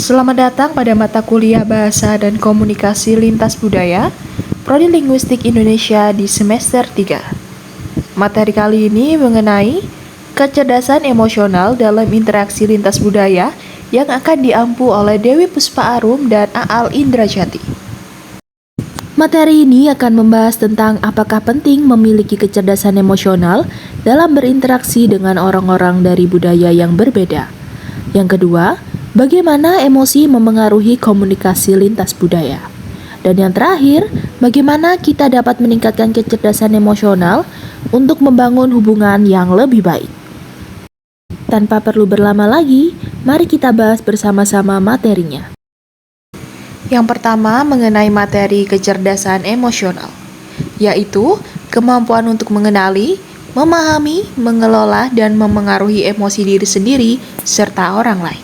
Selamat datang pada mata kuliah Bahasa dan Komunikasi Lintas Budaya, Prodi Linguistik Indonesia di semester 3. Materi kali ini mengenai kecerdasan emosional dalam interaksi lintas budaya yang akan diampu oleh Dewi Puspa Arum dan Aal Indrajati. Materi ini akan membahas tentang apakah penting memiliki kecerdasan emosional dalam berinteraksi dengan orang-orang dari budaya yang berbeda. Yang kedua, bagaimana emosi memengaruhi komunikasi lintas budaya. Dan yang terakhir, bagaimana kita dapat meningkatkan kecerdasan emosional untuk membangun hubungan yang lebih baik. Tanpa perlu berlama lagi, mari kita bahas bersama-sama materinya. Yang pertama mengenai materi kecerdasan emosional, yaitu kemampuan untuk mengenali, memahami, mengelola, dan memengaruhi emosi diri sendiri serta orang lain.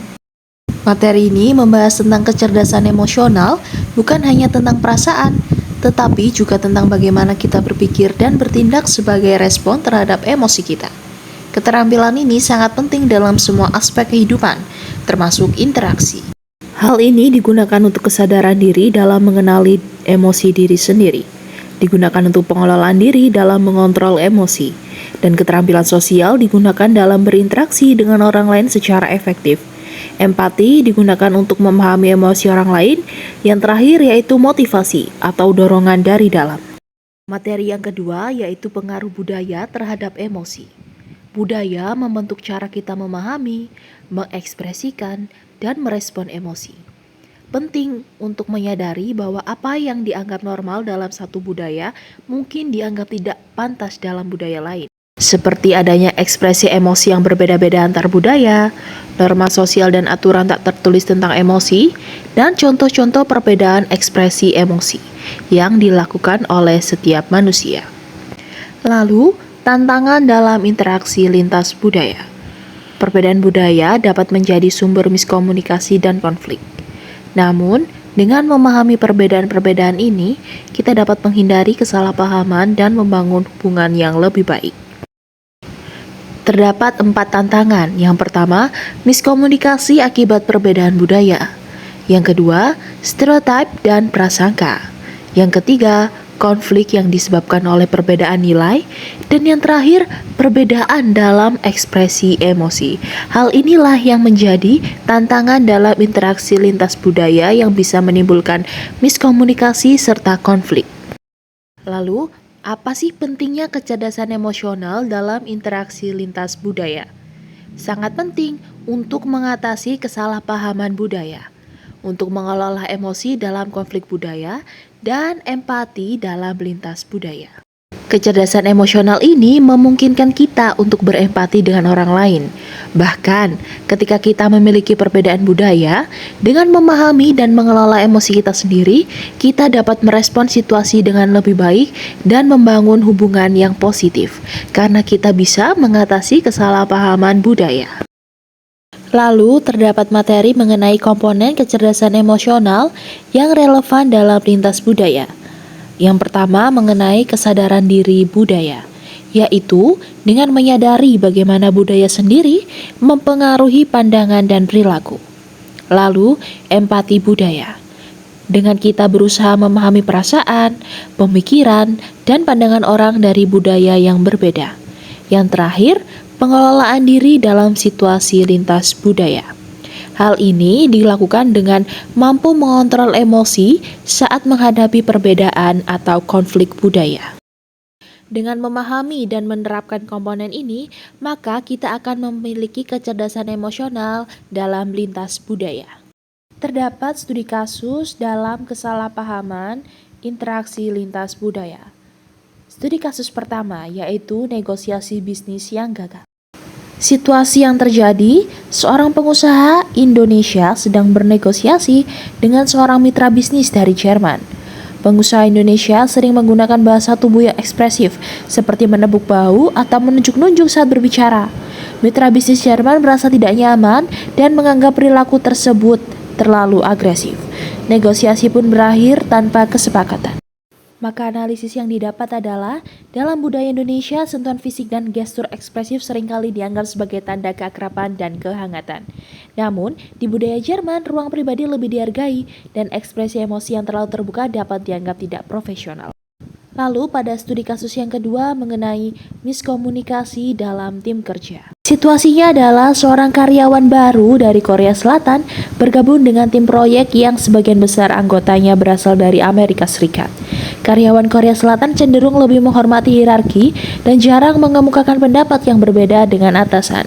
Materi ini membahas tentang kecerdasan emosional bukan hanya tentang perasaan, tetapi juga tentang bagaimana kita berpikir dan bertindak sebagai respon terhadap emosi kita. Keterampilan ini sangat penting dalam semua aspek kehidupan, termasuk interaksi. Hal ini digunakan untuk kesadaran diri dalam mengenali emosi diri sendiri, digunakan untuk pengelolaan diri dalam mengontrol emosi, dan keterampilan sosial digunakan dalam berinteraksi dengan orang lain secara efektif. Empati digunakan untuk memahami emosi orang lain. Yang terakhir yaitu motivasi atau dorongan dari dalam. Materi yang kedua yaitu pengaruh budaya terhadap emosi. Budaya membentuk cara kita memahami, mengekspresikan, dan merespon emosi. Penting untuk menyadari bahwa apa yang dianggap normal dalam satu budaya mungkin dianggap tidak pantas dalam budaya lain. Seperti adanya ekspresi emosi yang berbeda-beda antar budaya, norma sosial dan aturan tak tertulis tentang emosi, dan contoh-contoh perbedaan ekspresi emosi yang dilakukan oleh setiap manusia. Lalu, tantangan dalam interaksi lintas budaya. Perbedaan budaya dapat menjadi sumber miskomunikasi dan konflik. Namun, dengan memahami perbedaan-perbedaan ini, kita dapat menghindari kesalahpahaman dan membangun hubungan yang lebih baik. Terdapat 4 tantangan. Yang pertama, miskomunikasi akibat perbedaan budaya. Yang kedua, stereotip dan prasangka. Yang ketiga, konflik yang disebabkan oleh perbedaan nilai. Dan yang terakhir, perbedaan dalam ekspresi emosi. Hal inilah yang menjadi tantangan dalam interaksi lintas budaya yang bisa menimbulkan miskomunikasi serta konflik. Lalu, apa sih pentingnya kecerdasan emosional dalam interaksi lintas budaya? Sangat penting untuk mengatasi kesalahpahaman budaya, untuk mengelola emosi dalam konflik budaya, dan empati dalam lintas budaya. Kecerdasan emosional ini memungkinkan kita untuk berempati dengan orang lain. Bahkan, ketika kita memiliki perbedaan budaya, dengan memahami dan mengelola emosi kita sendiri, kita dapat merespon situasi dengan lebih baik dan membangun hubungan yang positif, karena kita bisa mengatasi kesalahpahaman budaya. Lalu, terdapat materi mengenai komponen kecerdasan emosional yang relevan dalam lintas budaya. Yang pertama mengenai kesadaran diri budaya, yaitu dengan menyadari bagaimana budaya sendiri mempengaruhi pandangan dan perilaku. Lalu, empati budaya. Dengan kita berusaha memahami perasaan, pemikiran, dan pandangan orang dari budaya yang berbeda. Yang terakhir, pengelolaan diri dalam situasi lintas budaya. Hal ini dilakukan dengan mampu mengontrol emosi saat menghadapi perbedaan atau konflik budaya. Dengan memahami dan menerapkan komponen ini, maka kita akan memiliki kecerdasan emosional dalam lintas budaya. Terdapat studi kasus dalam kesalahpahaman interaksi lintas budaya. Studi kasus pertama yaitu negosiasi bisnis yang gagal. Situasi yang terjadi, seorang pengusaha Indonesia sedang bernegosiasi dengan seorang mitra bisnis dari Jerman. Pengusaha Indonesia sering menggunakan bahasa tubuh yang ekspresif, seperti menepuk bahu atau menunjuk-nunjuk saat berbicara. Mitra bisnis Jerman merasa tidak nyaman dan menganggap perilaku tersebut terlalu agresif. Negosiasi pun berakhir tanpa kesepakatan. Maka analisis yang didapat adalah, dalam budaya Indonesia, sentuhan fisik dan gestur ekspresif seringkali dianggap sebagai tanda keakraban dan kehangatan. Namun, di budaya Jerman, ruang pribadi lebih dihargai dan ekspresi emosi yang terlalu terbuka dapat dianggap tidak profesional. Lalu, pada studi kasus yang kedua mengenai miskomunikasi dalam tim kerja. Situasinya adalah seorang karyawan baru dari Korea Selatan bergabung dengan tim proyek yang sebagian besar anggotanya berasal dari Amerika Serikat. Karyawan Korea Selatan cenderung lebih menghormati hierarki dan jarang mengemukakan pendapat yang berbeda dengan atasan.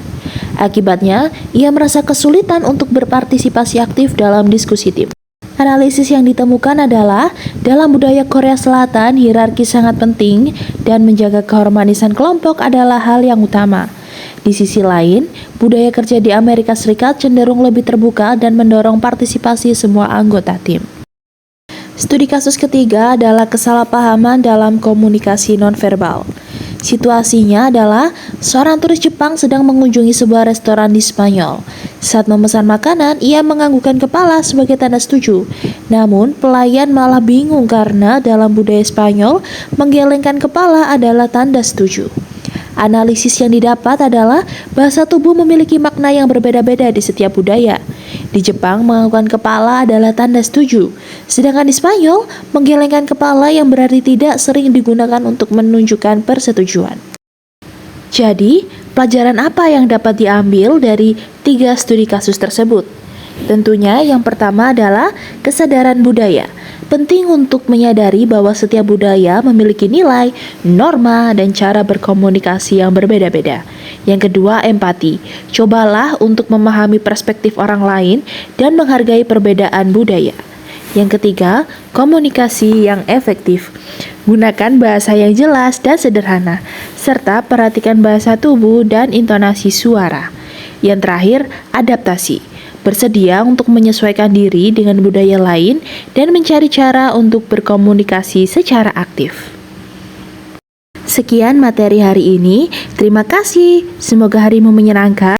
Akibatnya, ia merasa kesulitan untuk berpartisipasi aktif dalam diskusi tim. Analisis yang ditemukan adalah, dalam budaya Korea Selatan, hierarki sangat penting dan menjaga kehormatan kelompok adalah hal yang utama. Di sisi lain, budaya kerja di Amerika Serikat cenderung lebih terbuka dan mendorong partisipasi semua anggota tim. Studi kasus ketiga adalah kesalahpahaman dalam komunikasi nonverbal. Situasinya adalah seorang turis Jepang sedang mengunjungi sebuah restoran di Spanyol. Saat memesan makanan, ia menganggukkan kepala sebagai tanda setuju. Namun, pelayan malah bingung karena dalam budaya Spanyol, menggelengkan kepala adalah tanda setuju. Analisis yang didapat adalah bahasa tubuh memiliki makna yang berbeda-beda di setiap budaya. Di Jepang, menganggukkan kepala adalah tanda setuju, sedangkan di Spanyol, menggelengkan kepala yang berarti tidak sering digunakan untuk menunjukkan persetujuan. Jadi, pelajaran apa yang dapat diambil dari 3 studi kasus tersebut? Tentunya yang pertama adalah kesadaran budaya. Penting untuk menyadari bahwa setiap budaya memiliki nilai, norma, dan cara berkomunikasi yang berbeda-beda. Yang kedua, empati. Cobalah untuk memahami perspektif orang lain dan menghargai perbedaan budaya. Yang ketiga, komunikasi yang efektif. Gunakan bahasa yang jelas dan sederhana, serta perhatikan bahasa tubuh dan intonasi suara. Yang terakhir, adaptasi. Bersedia untuk menyesuaikan diri dengan budaya lain dan mencari cara untuk berkomunikasi secara aktif. Sekian materi hari ini. Terima kasih. Semoga harimu menyenangkan.